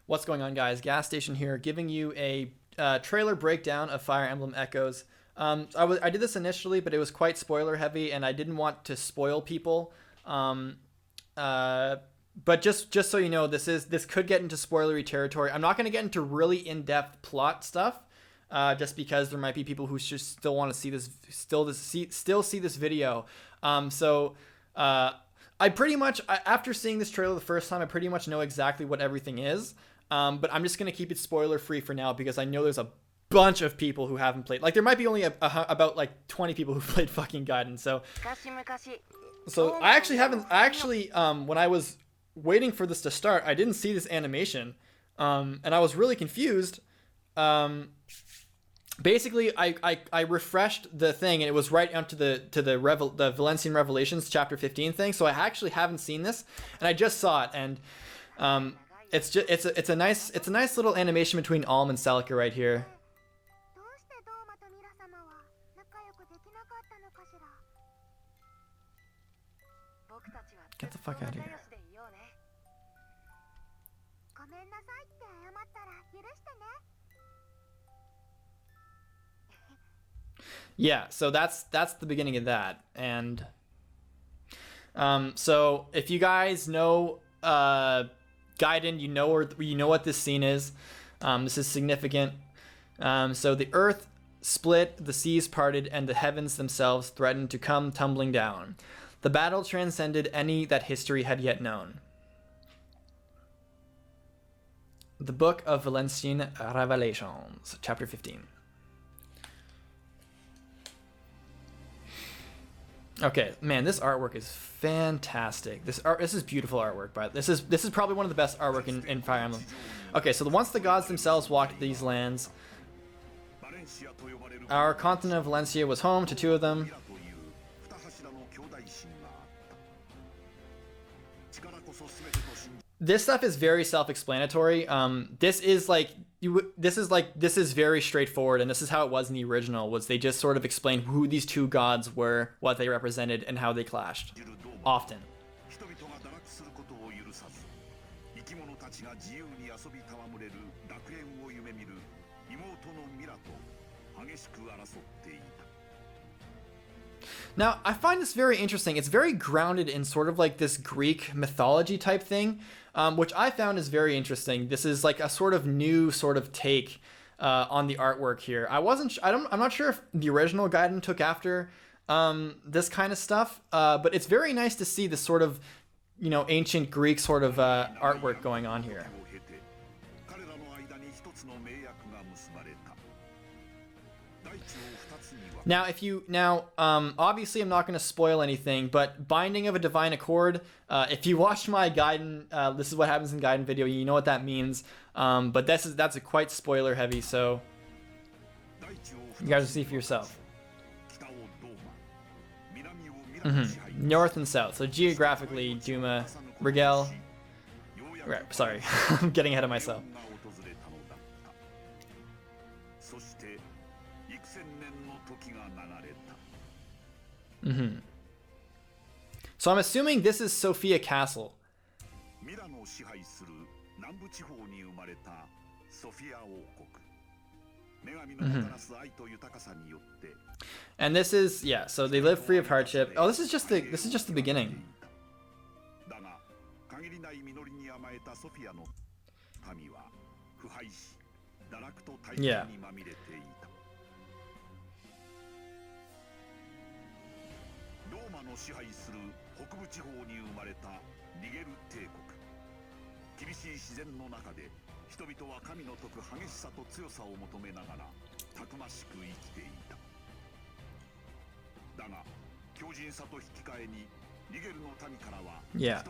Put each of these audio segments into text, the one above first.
What's going on, guys? Gas Station here, giving you a trailer breakdown of Fire Emblem Echoes. I did this initially, but it was quite spoiler heavy, and I didn't want to spoil people. But just so you know, this could get into spoilery territory. I'm not going to get into really in-depth plot stuff, just because there might be people who just still want to see this, still see this video. I pretty much, after seeing this trailer the first time, I pretty much know exactly what everything is. But I'm just going to keep it spoiler free for now, because I know there's a bunch of people who haven't played. Like, there might be only about like 20 people who played fucking Gaiden. So I actually haven't, when I was waiting for this to start, I didn't see this animation. And I was really confused. Basically, I refreshed the thing, and it was right onto the Valencian Revelations chapter 15 thing. So I actually haven't seen this, and I just saw it, and it's a nice little animation between Alm and Celica right here. Get the fuck out of here. Yeah, so that's the beginning of that. And so if you guys know Gaiden, you know what this scene is. This is significant. So the earth split, the seas parted, and the heavens themselves threatened to come tumbling down. The battle transcended any that history had yet known. The Book of Valencian Revelations, chapter 15. Okay, man, this artwork is fantastic. This is beautiful artwork, but this is probably one of the best artwork in Fire Emblem. Okay, so once the gods themselves walked these lands, our continent of Valentia was home to two of them. This stuff is very self-explanatory. This is very straightforward, and this is how it was in the original. Was they just sort of explained who these two gods were, what they represented, and how they clashed, often. Now, I find this very interesting. It's very grounded in sort of like this Greek mythology type thing, which I found is very interesting. This is like a sort of new sort of take on the artwork here. I'm not sure if the original Gaiden took after this kind of stuff, but it's very nice to see this sort of, ancient Greek sort of artwork going on here. Now, obviously I'm not going to spoil anything, but Binding of a Divine Accord, if you watched my Gaiden, this is what happens in Gaiden video, you know what that means, but that's a quite spoiler heavy, so you guys will see for yourself. North and south, so geographically, Duma, Rigel, right, sorry, I'm getting ahead of myself. So I'm assuming this is Sophia Castle. And this is, yeah, so they live free of hardship. Oh, this is just the beginning. Yeah. Yeah.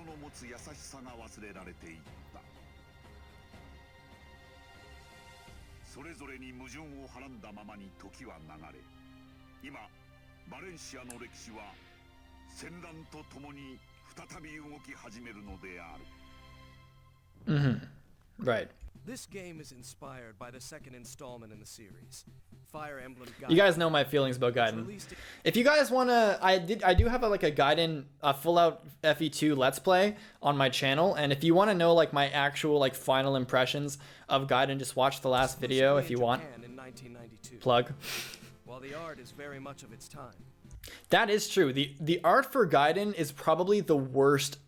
Right. This game is inspired by the second installment in the series, Fire Emblem Gaiden. You guys know my feelings about Gaiden. If you guys wanna, I do have like a Gaiden, full out FE2 Let's Play on my channel, and if you want to know like my actual like final impressions of Gaiden, just watch the last video if you want. In 1992. Plug. While the art is very much of its time. That is true. The art for Gaiden is probably the worst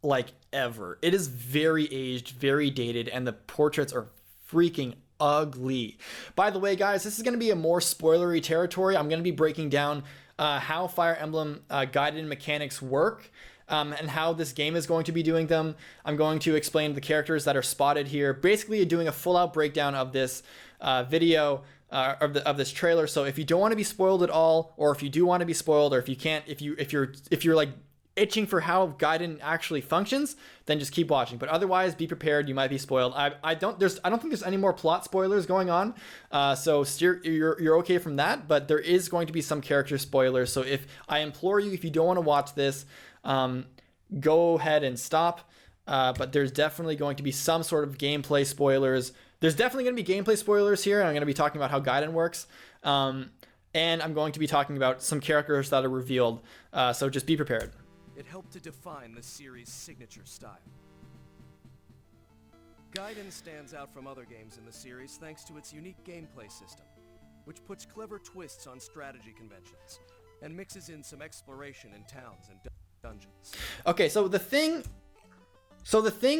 like ever. It is very aged, very dated, and the portraits are freaking ugly. By the way, guys, this is going to be a more spoilery territory. I'm going to be breaking down how Fire Emblem Gaiden mechanics work, and how this game is going to be doing them. I'm going to explain the characters that are spotted here. Basically, doing a full-out breakdown of this video. Of this trailer. So if you don't want to be spoiled at all, or if you do want to be spoiled, or if you can't, if you're like itching for how Gaiden actually functions, then just keep watching. But otherwise, be prepared. You might be spoiled. I don't think there's any more plot spoilers going on. So you're okay from that. But there is going to be some character spoilers. So I implore you, if you don't want to watch this, go ahead and stop. But there's definitely going to be some sort of gameplay spoilers. There's definitely going to be gameplay spoilers here. I'm going to be talking about how Gaiden works. And I'm going to be talking about some characters that are revealed. So just be prepared. It helped to define the series' signature style. Gaiden stands out from other games in the series thanks to its unique gameplay system, which puts clever twists on strategy conventions and mixes in some exploration in towns and dungeons. Okay, so the thing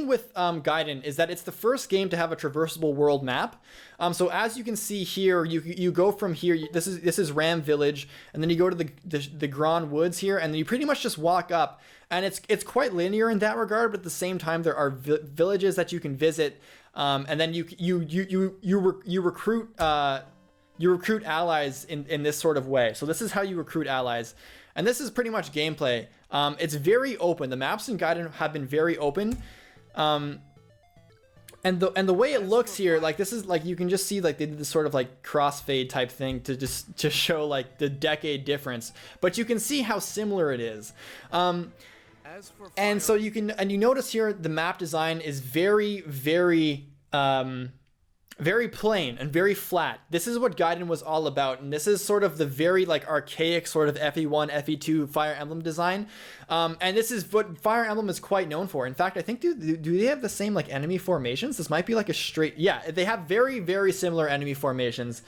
with Gaiden is that it's the first game to have a traversable world map. So as you can see here, you go from here. This is Ram Village, and then you go to the Grand Woods here, and then you pretty much just walk up, and it's quite linear in that regard. But at the same time, there are villages that you can visit, and then you recruit allies in this sort of way. So this is how you recruit allies. And this is pretty much gameplay. It's very open. The maps in Gaiden have been very open. And the way it looks here, like this is like, you can just see like they did this sort of like crossfade type thing to show like the decade difference. But you can see how similar it is. And so you notice here the map design is very, very very plain and very flat. This is what Gaiden was all about, and this is sort of the very like archaic sort of FE1, FE2 Fire Emblem design. And this is what Fire Emblem is quite known for. In fact, I think do they have the same like enemy formations? This might be like a straight, yeah, they have very, very similar enemy formations,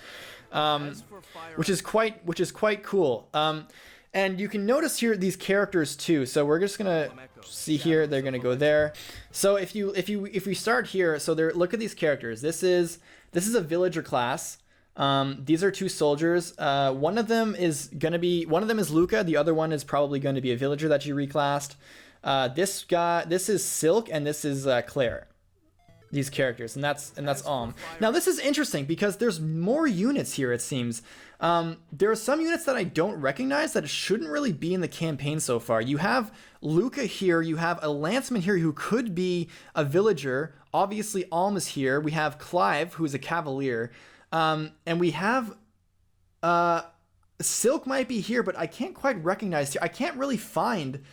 which is quite cool. And you can notice here these characters too. So we're just gonna see here. They're gonna go there. So if we start here, so look at these characters. This is a villager class. These are two soldiers. One of them is Luca. The other one is probably going to be a villager that you reclassed. This is Silk, and this is Claire. These characters, and that's Now this is interesting because there's more units here, it seems. There are some units that I don't recognize that shouldn't really be in the campaign so far. You have Luca here, you have a lanceman here who could be a villager. Obviously Alm is here. We have Clive, who's a cavalier. And we have Silk might be here, but I can't quite recognize here. I can't really find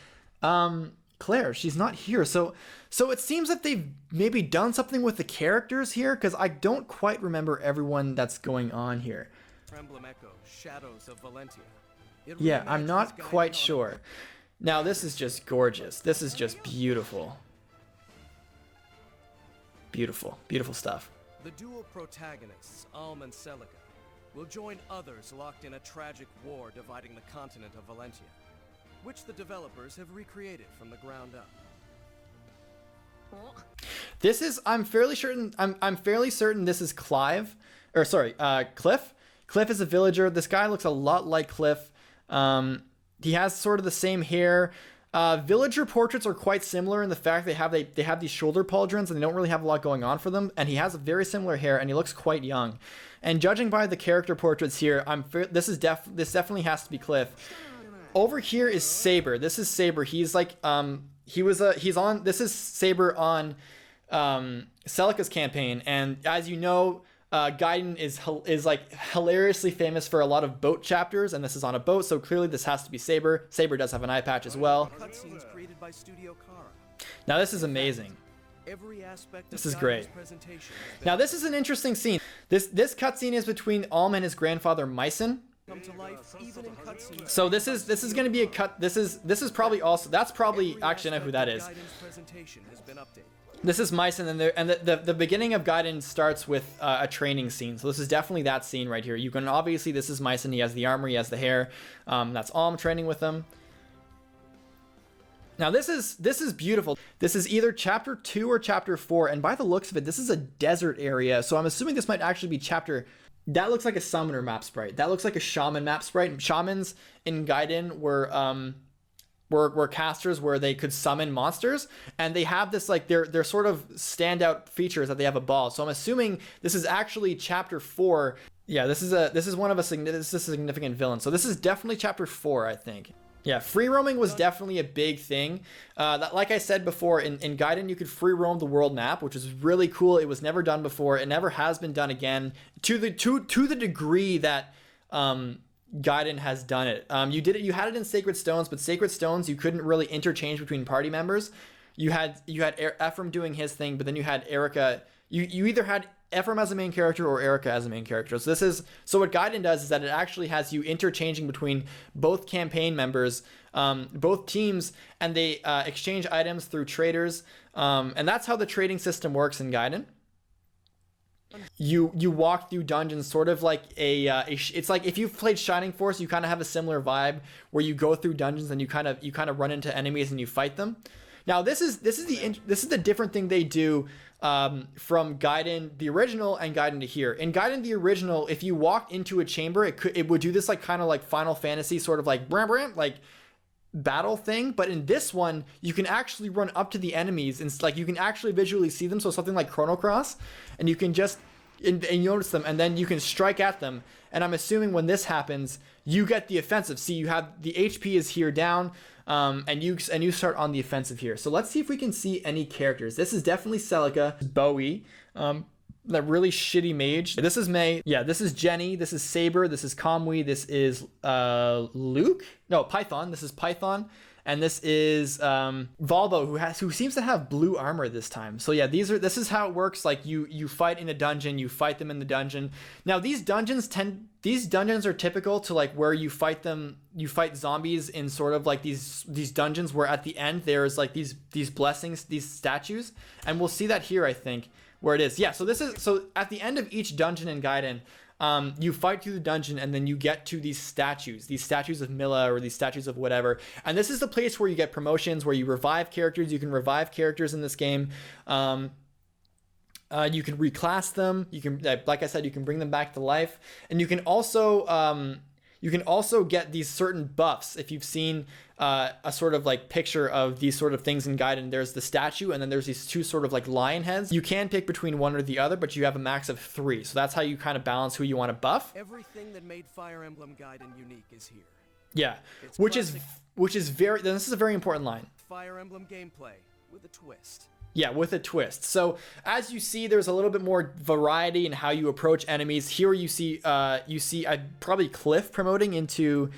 Claire. She's not here. So it seems that they've maybe done something with the characters here, because I don't quite remember everyone that's going on here. Emblem Echoes, Shadows of Valentia. Yeah, I'm not quite sure. Now this is just gorgeous. This is just beautiful. Beautiful, beautiful stuff. The dual protagonists, Alm and Celica, will join others locked in a tragic war dividing the continent of Valentia, which the developers have recreated from the ground up. This is, I'm fairly certain this is Clive, or sorry, Cliff. Cliff is a villager. This guy looks a lot like Cliff. He has sort of the same hair. Villager portraits are quite similar in the fact they have these shoulder pauldrons and they don't really have a lot going on for them. And he has a very similar hair and he looks quite young. And judging by the character portraits here, this definitely has to be Cliff. Over here is Sabre. This is Sabre. He's like this is Sabre on Celica's campaign, and as you know, Gaiden is like hilariously famous for a lot of boat chapters, and this is on a boat, so clearly this has to be Sabre. Sabre does have an eye patch as well. Cutscenes created by Studio Khara. Now this is amazing. Every aspect This of is Gaiden's great. presentation has been Now this is an interesting scene. This cutscene is between Alm and his grandfather Mycen. come to life even in cutscenes. So this is going to be a cut. This is probably also, that's probably, Every actually I know who that is. aspect of Gaiden's presentation has been updated. This is Mycen, and the beginning of Gaiden starts with a training scene. So this is definitely that scene right here. You can obviously, this is Mycen. He has the armor, he has the hair. That's Alm training with him. Now this is beautiful. This is either chapter 2 or chapter 4, and by the looks of it, this is a desert area. So I'm assuming this might actually be chapter. That looks like a summoner map sprite. That looks like a shaman map sprite. Shamans in Gaiden were casters where they could summon monsters, and they have this like their sort of standout features that they have a ball. So I'm assuming this is actually chapter 4. Yeah, this is a significant villain. So this is definitely chapter 4, I think. Yeah, free roaming was definitely a big thing. Like I said before, in Gaiden, you could free roam the world map, which is really cool. It was never done before. It never has been done again to the degree that Gaiden has done it. You had it in Sacred Stones, but Sacred Stones you couldn't really interchange between party members. You had Ephraim doing his thing, but then you had Erica. You either had Ephraim as a main character or Erica as a main character. So what Gaiden does is that it actually has you interchanging between both campaign members, both teams, and they exchange items through traders. And that's how the trading system works in Gaiden. You walk through dungeons sort of like it's like if you've played Shining Force, you kind of have a similar vibe where you go through dungeons and you kind of run into enemies and you fight them. Now this is the different thing they do from Gaiden the original and Gaiden to here. In Gaiden the original, if you walked into a chamber, it would do this like kind of like Final Fantasy sort of like like battle thing, but in this one you can actually run up to the enemies and like you can actually visually see them. So something like Chrono Cross, and you can just and you notice them, and then you can strike at them. And I'm assuming when this happens, you get the offensive. See, you have the HP is here down. And you start on the offensive here. So let's see if we can see any characters. This is definitely Celica, Bowie, that really shitty mage. This is May. Yeah, this is Jenny. This is Sabre. This is Kamui. This is Luke. No, Python. This is Python. And this is Volbo, who seems to have blue armor this time. So yeah, this is how it works. Like you fight in a dungeon, you fight them in the dungeon. Now these dungeons are typical to like where you fight zombies in sort of like these dungeons where at the end there's like these blessings, these statues, and we'll see that here I think where it is. Yeah, so at the end of each dungeon in Gaiden, you fight through the dungeon and then you get to these statues of Milla or these statues of whatever. And this is the place where you get promotions, where you revive characters. You can revive characters in this game. You can reclass them. You can, like I said, you can bring them back to life. And you can also get these certain buffs. If you've seen a sort of like picture of these sort of things in Gaiden, there's the statue and then there's these two sort of like lion heads. You can pick between one or the other, but you have a max of 3. So that's how you kind of balance who you want to buff. Everything that made Fire Emblem Gaiden unique is here. Yeah, It's which classic is very, this is a very important line. Fire Emblem gameplay with a twist. Yeah, with a twist. So as you see, there's a little bit more variety in how you approach enemies. Here you see probably Cliff promoting into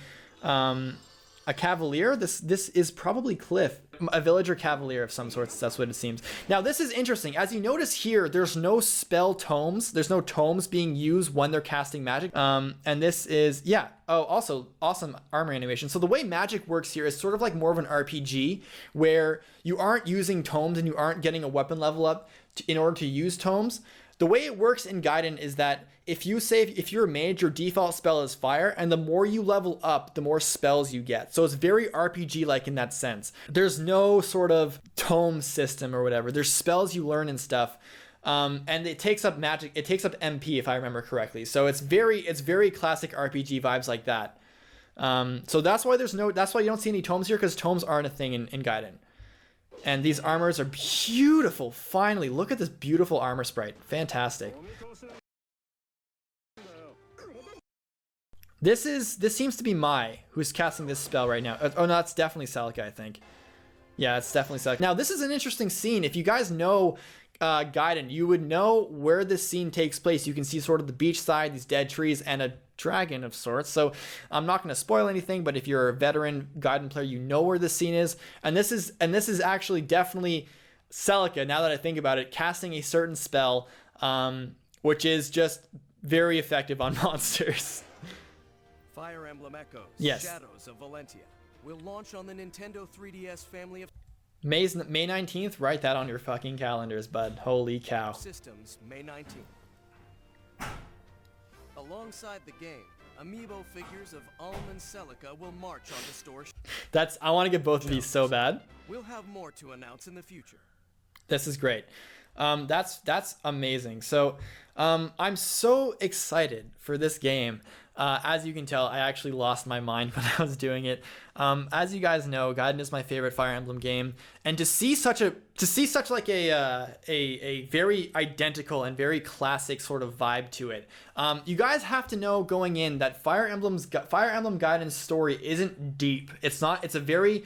a cavalier. This is probably Cliff, a villager cavalier of some sorts. That's what it seems. Now this is interesting. As you notice here, there's no spell tomes. There's no tomes being used when they're casting magic. And this is, yeah. Oh, also awesome armor animation. So the way magic works here is sort of like more of an RPG where you aren't using tomes and you aren't getting a weapon level up in order to use tomes. The way it works in Gaiden is that if you're a mage, your default spell is fire, and the more you level up, the more spells you get. So it's very RPG-like in that sense. There's no sort of tome system or whatever. There's spells you learn and stuff. And it takes up magic. It takes up MP if I remember correctly. So it's very classic RPG vibes like that. So that's why you don't see any tomes here, because tomes aren't a thing in Gaiden. And these armors are beautiful. Finally, look at this beautiful armor sprite. Fantastic. This seems to be Mai who's casting this spell right now. Oh no, it's definitely Celica, I think. Yeah, it's definitely Celica. Now this is an interesting scene. If you guys know Gaiden, you would know where this scene takes place. You can see sort of the beach side, these dead trees, and a dragon of sorts. So I'm not going to spoil anything, but if you're a veteran Gaiden player, you know where this scene is. And this is actually definitely Celica, now that I think about it, casting a certain spell, which is just very effective on monsters. Fire Emblem Echoes, yes. Shadows of Valentia will launch on the Nintendo 3DS family of May 19th, write that on your fucking calendars, bud. Holy cow. systems May 19th. Alongside the game, amiibo figures of Ulm and Celica will march on the store. I want to get both of these so bad. We'll have more to announce in the future. This is great. That's amazing. So I'm so excited for this game. As you can tell, I actually lost my mind when I was doing it. As you guys know, Gaiden is my favorite Fire Emblem game, and to see such like a very identical and very classic sort of vibe to it. You guys have to know going in that Fire Emblem Gaiden's story isn't deep. It's not. It's a very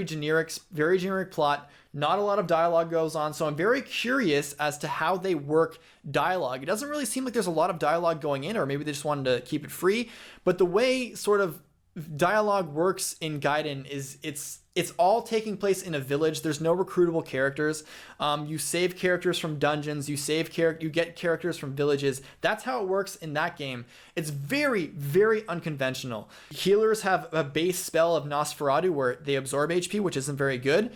generic plot. Not a lot of dialogue goes on, so I'm very curious as to how they work dialogue. It doesn't really seem like there's a lot of dialogue going in, or maybe they just wanted to keep it free. But the way sort of dialogue works in Gaiden is it's all taking place in a village. There's no recruitable characters. You save characters from dungeons. You get characters from villages. That's how it works in that game. It's very unconventional. Healers have a base spell of Nosferatu where they absorb HP, which isn't very good.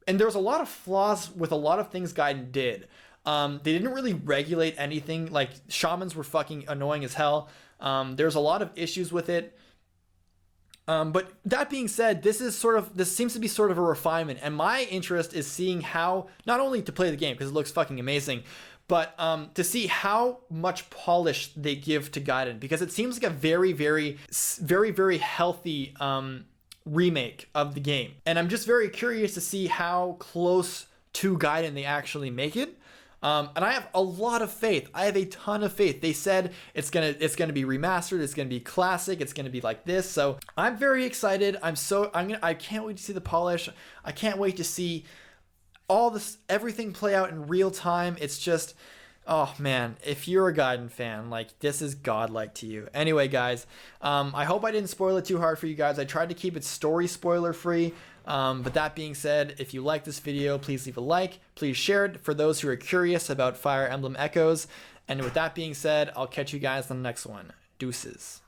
And there's a lot of flaws with a lot of things Gaiden did. They didn't really regulate anything. Like, shamans were fucking annoying as hell. There's a lot of issues with it. But that being said, this seems to be sort of a refinement, and my interest is seeing how, not only to play the game because it looks fucking amazing, but to see how much polish they give to Gaiden, because it seems like a very healthy remake of the game, and I'm just very curious to see how close to Gaiden they actually make it. And I have a lot of faith. I have a ton of faith. They said it's gonna be remastered. It's gonna be classic. It's gonna be like this. So I'm very excited. I can't wait to see the polish. I can't wait to see everything play out in real time. It's just, oh man, if you're a Gaiden fan, like, this is godlike to you. Anyway, guys, I hope I didn't spoil it too hard for you guys. I tried to keep it story spoiler free. But that being said, if you like this video, please leave a like. Please share it for those who are curious about Fire Emblem Echoes. And with that being said, I'll catch you guys on the next one. Deuces.